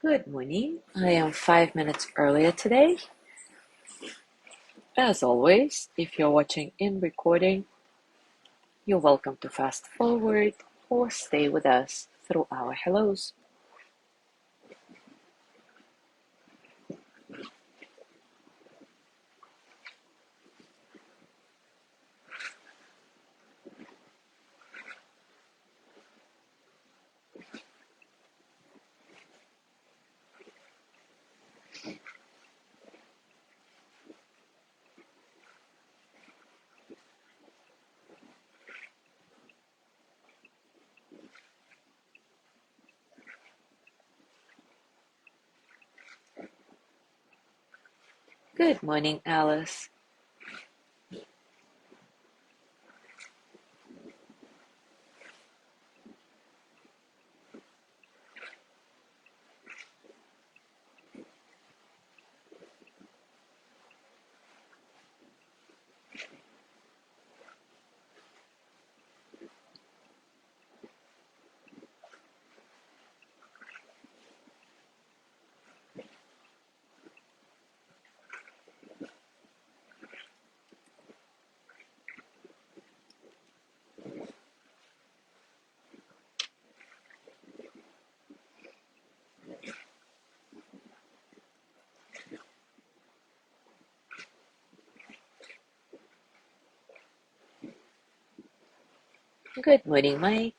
Good morning. I am 5 minutes earlier today. As always, if you're watching in recording, you're welcome to fast forward or stay with us through our hellos. Good morning, Alice. Good morning, Mike.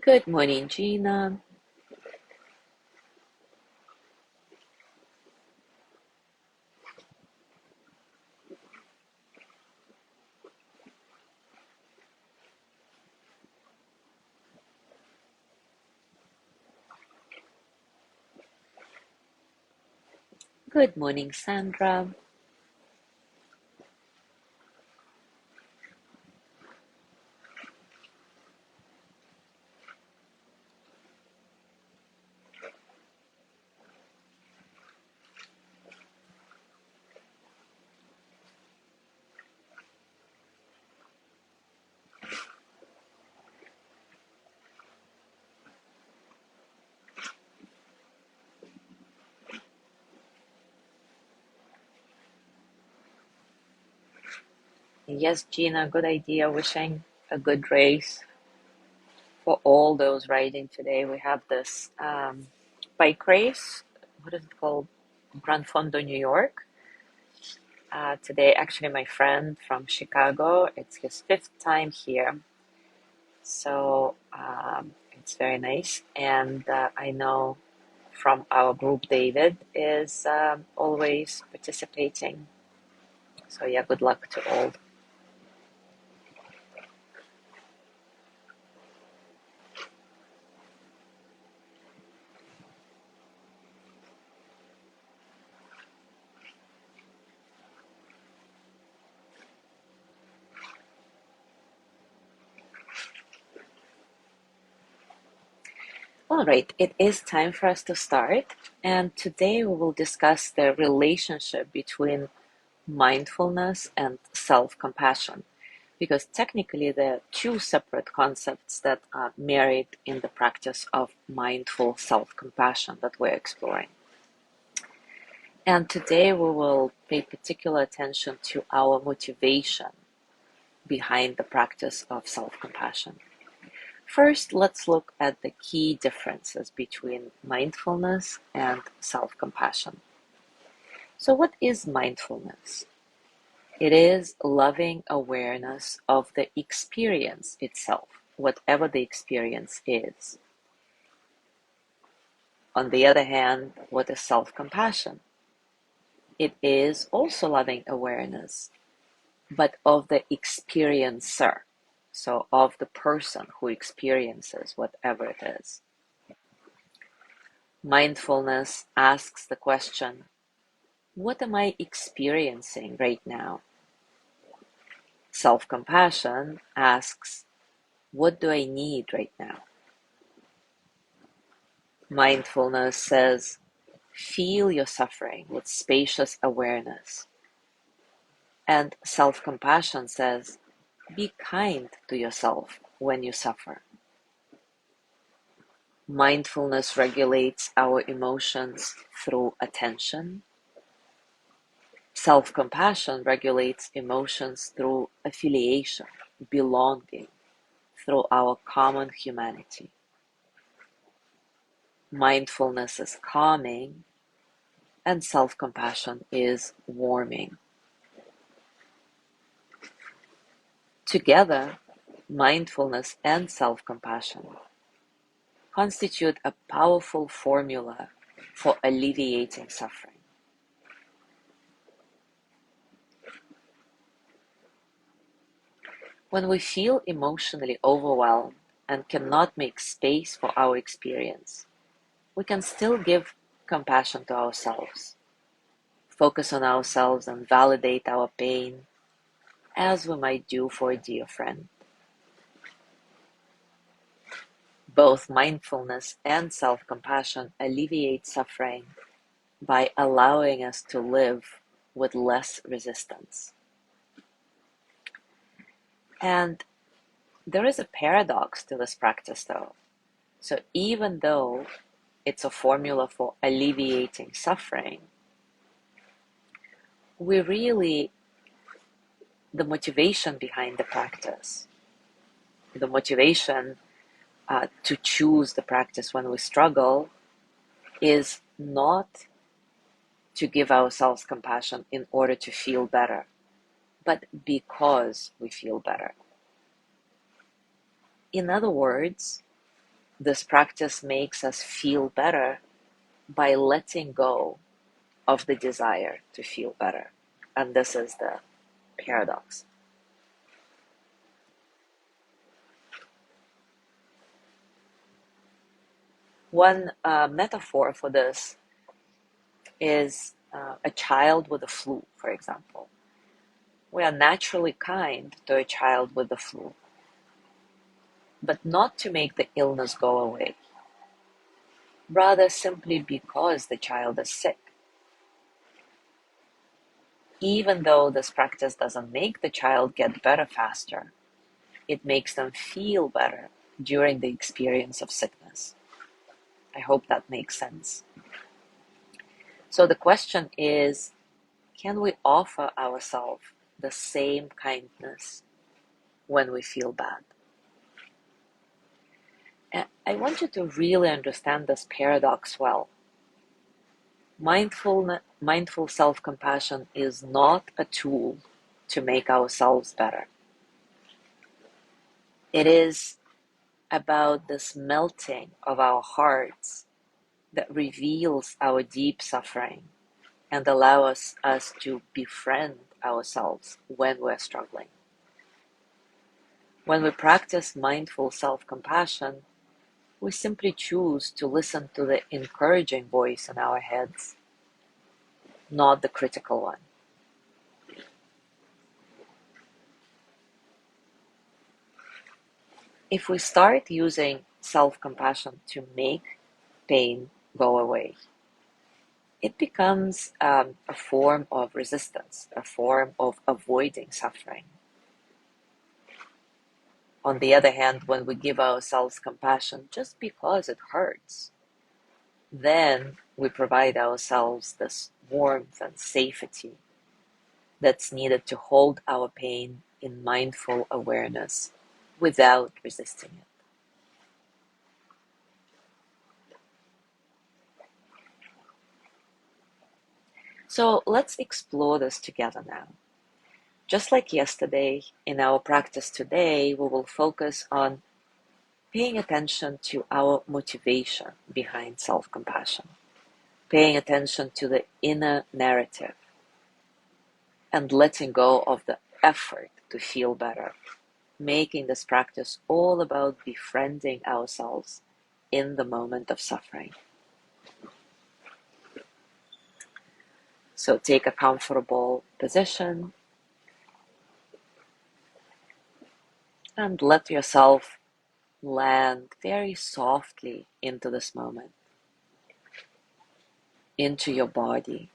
Good morning, Gina. Good morning, Sandra. Yes, Gina, good idea. Wishing a good race for all those riding today. We have this bike race. What is it called? Grand Fondo, New York. Today, actually, my friend from Chicago, it's his fifth time here. So it's very nice. And I know from our group, David is always participating. So, yeah, good luck to all. All right, it is time for us to start. And today we will discuss the relationship between mindfulness and self compassion. Because technically, they're two separate concepts that are married in the practice of mindful self compassion that we're exploring. And today we will pay particular attention to our motivation behind the practice of self compassion. First, let's look at the key differences between mindfulness and self compassion. So, what is mindfulness? It is loving awareness of the experience itself, whatever the experience is. On the other hand, what is self compassion? It is also loving awareness, but of the experiencer, so of the person who experiences whatever it is. Mindfulness asks the question, what am I experiencing right now? Self compassion asks, what do I need right now? Mindfulness says, feel your suffering with spacious awareness. And self compassion says, be kind to yourself when you suffer. Mindfulness regulates our emotions through attention. Self compassion regulates emotions through affiliation, belonging, through our common humanity. Mindfulness is calming, and self compassion is warming. Together, mindfulness and self compassion constitute a powerful formula for alleviating suffering. When we feel emotionally overwhelmed and cannot make space for our experience, we can still give compassion to ourselves, focus on ourselves, and validate our pain as we might do for a dear friend. Both mindfulness and self compassion alleviate suffering by allowing us to live with less resistance. And there is a paradox to this practice, though. So, even though it's a formula for alleviating suffering, we really, the motivation behind the practice, the motivation to choose the practice when we struggle is not to give ourselves compassion in order to feel better, but because we feel better. In other words, this practice makes us feel better by letting go of the desire to feel better. And this is the paradox. One metaphor for this is a child with the flu, for example. We are naturally kind to a child with the flu, but not to make the illness go away, rather simply because the child is sick. Even though this practice doesn't make the child get better faster, it makes them feel better during the experience of sickness. I hope that makes sense. So the question is, can we offer ourselves the same kindness when we feel bad? And I want you to really understand this paradox well. Mindful self-compassion is not a tool to make ourselves better. It is about this melting of our hearts that reveals our deep suffering and allows us to befriend ourselves when we're struggling. When we practice mindful self-compassion, we simply choose to listen to the encouraging voice in our heads, not the critical one. If we start using self-compassion to make pain go away. It becomes a form of resistance, a form of avoiding suffering. On the other hand, when we give ourselves compassion just because it hurts, then we provide ourselves this warmth and safety that's needed to hold our pain in mindful awareness without resisting it. So let's explore this together now. Just like yesterday, in our practice today, we will focus on paying attention to our motivation behind self-compassion, paying attention to the inner narrative, and letting go of the effort to feel better, making this practice all about befriending ourselves in the moment of suffering. So take a comfortable position and let yourself land very softly into this moment, into your body.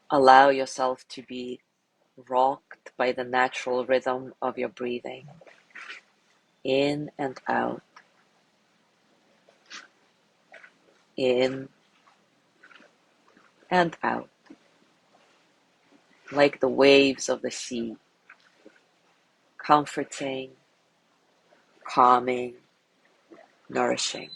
Allow yourself to be rocked by the natural rhythm of your breathing, in and out, in and out, like the waves of the sea, comforting, calming, nourishing.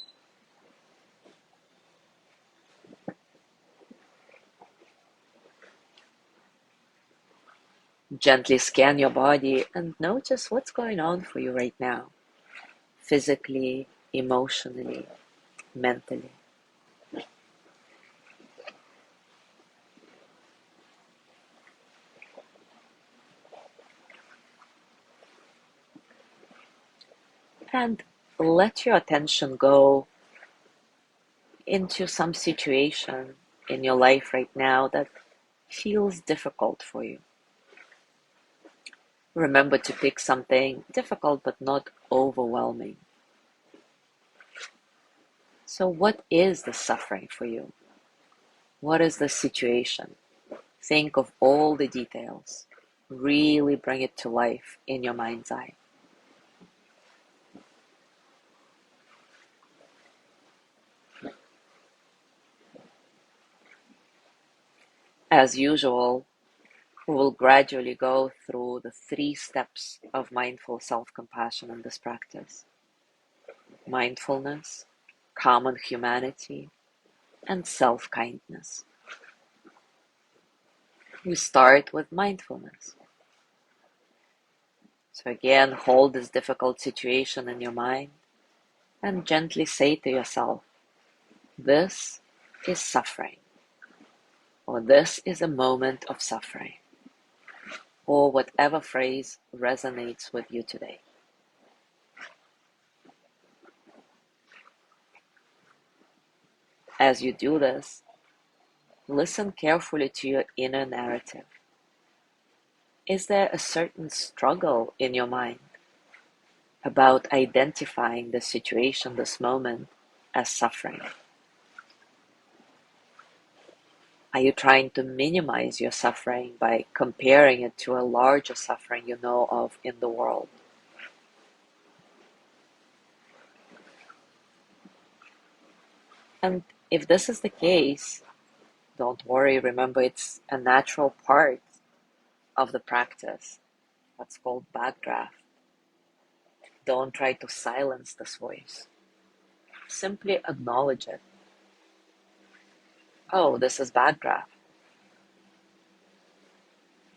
Gently scan your body and notice what's going on for you right now, physically, emotionally, mentally. And let your attention go into some situation in your life right now that feels difficult for you. Remember to pick something difficult but not overwhelming. So what is the suffering for you? What is the situation? Think of all the details. Really bring it to life in your mind's eye. As usual, we will gradually go through the 3 steps of mindful self-compassion in this practice: mindfulness, common humanity, and self-kindness. We start with mindfulness. So again, hold this difficult situation in your mind and gently say to yourself, this is suffering, or this is a moment of suffering, or whatever phrase resonates with you today. As you do this, listen carefully to your inner narrative. Is there a certain struggle in your mind about identifying the situation, this moment, as suffering? Are you trying to minimize your suffering by comparing it to a larger suffering you know of in the world? And if this is the case, don't worry. Remember, it's a natural part of the practice. That's called backdraft. Don't try to silence this voice. Simply acknowledge it. Oh, this is backdraft.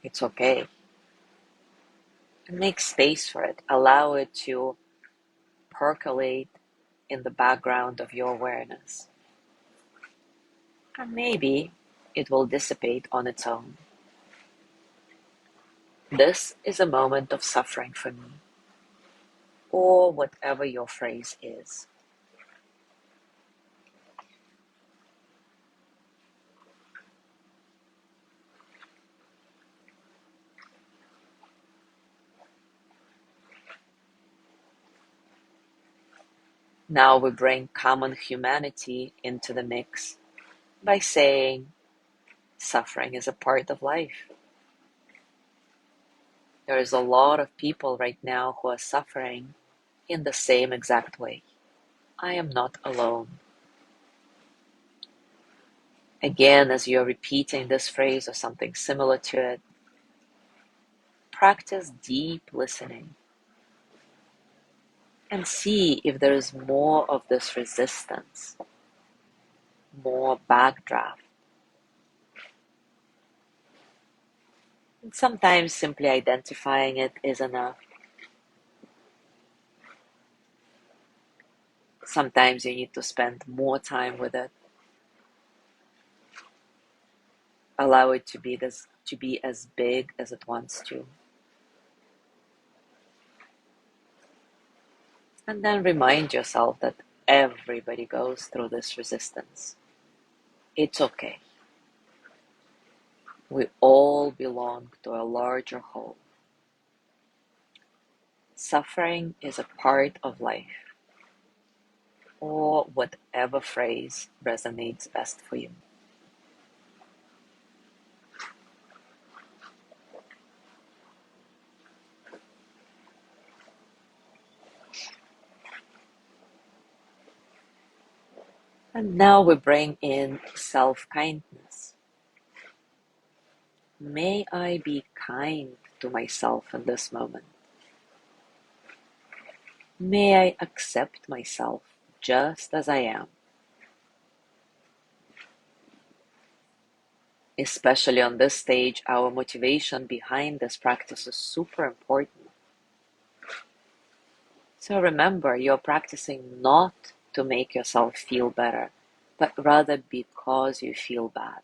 It's okay. And make space for it. Allow it to percolate in the background of your awareness. And maybe it will dissipate on its own. This is a moment of suffering for me, or whatever your phrase is. Now we bring common humanity into the mix by saying suffering is a part of life. There is a lot of people right now who are suffering in the same exact way. I am not alone. Again, as you're repeating this phrase or something similar to it, practice deep listening and see if there is more of this resistance, more backdraft. And sometimes simply identifying it is enough. Sometimes you need to spend more time with it. Allow it to be as big as it wants to. And then remind yourself that everybody goes through this resistance. It's okay. We all belong to a larger whole. Suffering is a part of life, or whatever phrase resonates best for you. And now we bring in self-kindness. May I be kind to myself in this moment. May I accept myself just as I am. Especially on this stage, our motivation behind this practice is super important. So remember, you're practicing not to make yourself feel better, but rather because you feel bad.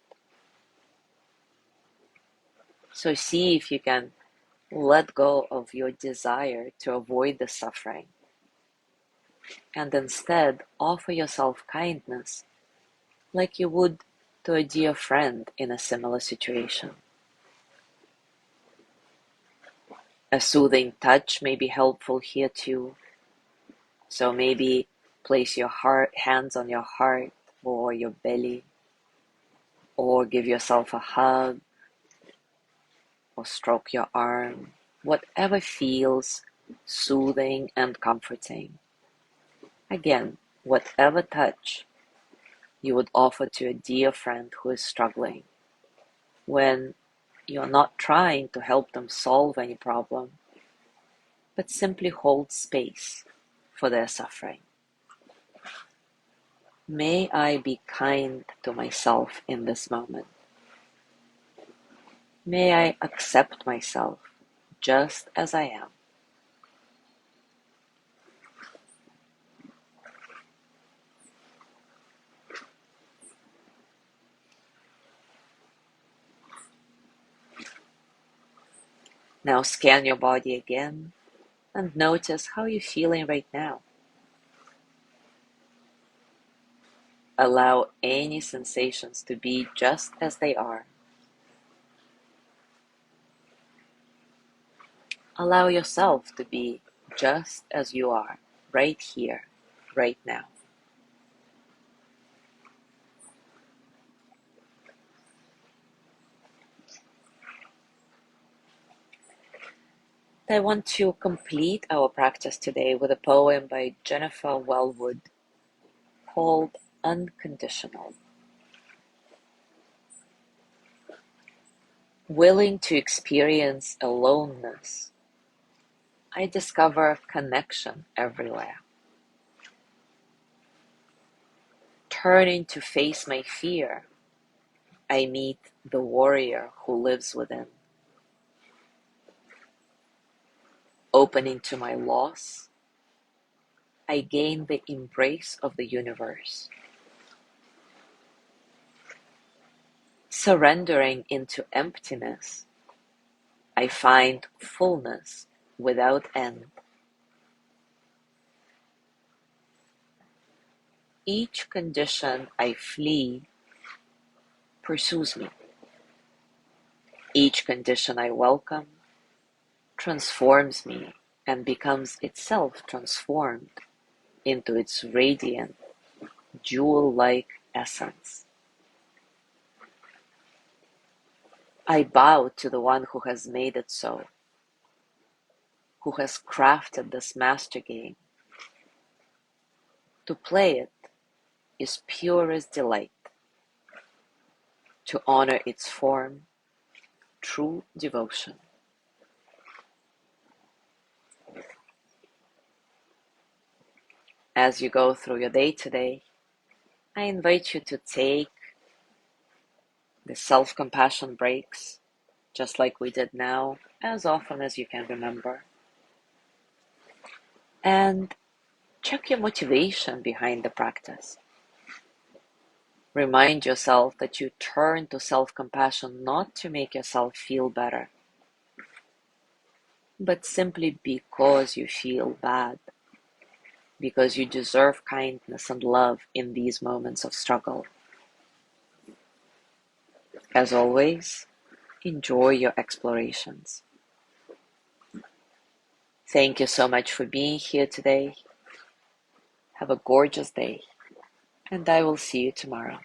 So see if you can let go of your desire to avoid the suffering and instead offer yourself kindness like you would to a dear friend in a similar situation. A soothing touch may be helpful here too. So maybe place your hands on your heart or your belly, or give yourself a hug, or stroke your arm, whatever feels soothing and comforting. Again, whatever touch you would offer to a dear friend who is struggling when you're not trying to help them solve any problem, but simply hold space for their suffering. May I be kind to myself in this moment. May I accept myself just as I am. Now scan your body again and notice how you're feeling right now. Allow any sensations to be just as they are. Allow yourself to be just as you are, right here, right now. I want to complete our practice today with a poem by Jennifer Wellwood called Unconditional. Willing to experience aloneness, I discover connection everywhere. Turning to face my fear, I meet the warrior who lives within. Opening to my loss, I gain the embrace of the universe. Surrendering into emptiness, I find fullness without end. Each condition I flee pursues me. Each condition I welcome transforms me and becomes itself transformed. into its radiant, jewel-like essence. I bow to the one who has made it so, who has crafted this master game. To play it is purest delight, to honor its form, true devotion. As you go through your day today, I invite you to take the self-compassion breaks, just like we did now, as often as you can remember. And check your motivation behind the practice. Remind yourself that you turn to self-compassion not to make yourself feel better, but simply because you feel bad, because you deserve kindness and love in these moments of struggle. As always, enjoy your explorations. Thank you so much for being here today. Have a gorgeous day, and I will see you tomorrow.